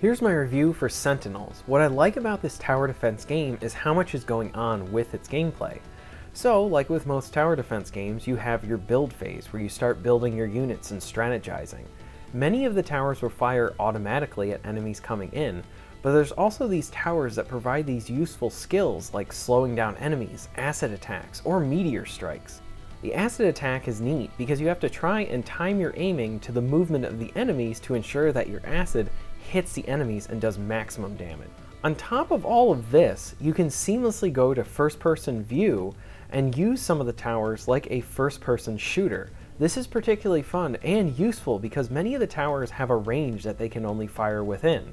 Here's my review for Sentinels. What I like about this tower defense game is how much is going on with its gameplay. So, like with most tower defense games, you have your build phase where you start building your units and strategizing. Many of the towers will fire automatically at enemies coming in, but there's also these towers that provide these useful skills like slowing down enemies, acid attacks, or meteor strikes. The acid attack is neat because you have to try and time your aiming to the movement of the enemies to ensure that your acid hits the enemies and does maximum damage. On top of all of this, you can seamlessly go to first-person view and use some of the towers like a first-person shooter. This is particularly fun and useful because many of the towers have a range that they can only fire within.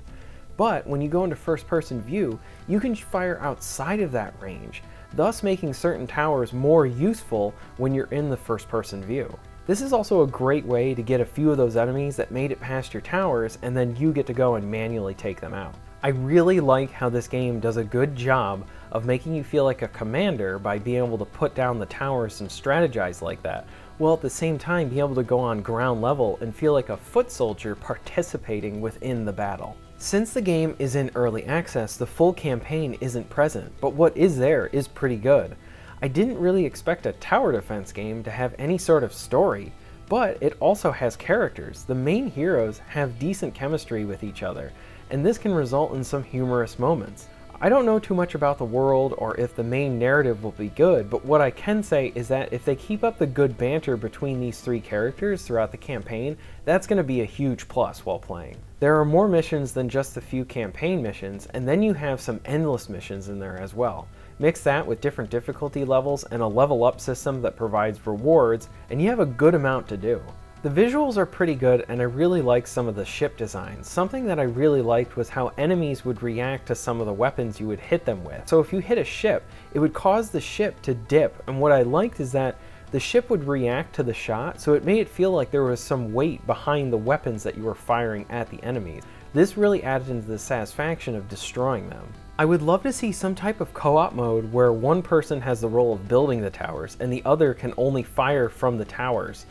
But when you go into first-person view, you can fire outside of that range, thus making certain towers more useful when you're in the first-person view. This is also a great way to get a few of those enemies that made it past your towers, and then you get to go and manually take them out. I really like how this game does a good job of making you feel like a commander by being able to put down the towers and strategize like that, while at the same time being able to go on ground level and feel like a foot soldier participating within the battle. Since the game is in early access, the full campaign isn't present, but what is there is pretty good. I didn't really expect a tower defense game to have any sort of story, but it also has characters. The main heroes have decent chemistry with each other, and this can result in some humorous moments. I don't know too much about the world or if the main narrative will be good, but what I can say is that if they keep up the good banter between these three characters throughout the campaign, that's going to be a huge plus while playing. There are more missions than just a few campaign missions, and then you have some endless missions in there as well. Mix that with different difficulty levels and a level up system that provides rewards, and you have a good amount to do. The visuals are pretty good, and I really like some of the ship designs. Something that I really liked was how enemies would react to some of the weapons you would hit them with. So if you hit a ship, it would cause the ship to dip, and what I liked is that the ship would react to the shot, so it made it feel like there was some weight behind the weapons that you were firing at the enemies. This really added into the satisfaction of destroying them. I would love to see some type of co-op mode where one person has the role of building the towers and the other can only fire from the towers.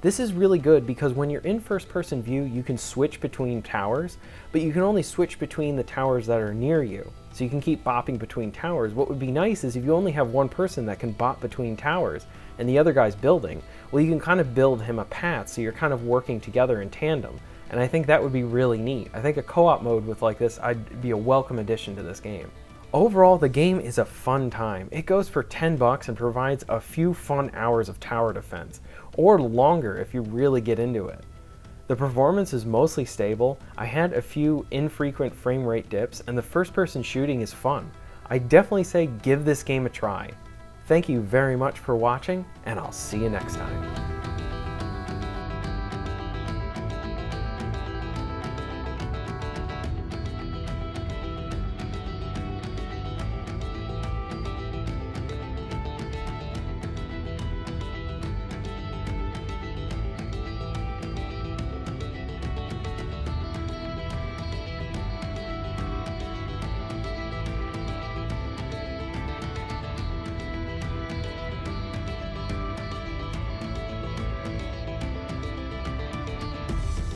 This is really good because when you're in first-person view, you can switch between towers, but you can only switch between the towers that are near you. So you can keep bopping between towers. What would be nice is if you only have one person that can bop between towers and the other guy's building, well, you can kind of build him a path so you're kind of working together in tandem. And I think that would be really neat. I think a co-op mode with like this would be a welcome addition to this game. Overall, the game is a fun time. It goes for $10 and provides a few fun hours of tower defense, or longer if you really get into it. The performance is mostly stable. I had a few infrequent frame rate dips, and the first-person shooting is fun. I definitely say give this game a try. Thank you very much for watching, and I'll see you next time.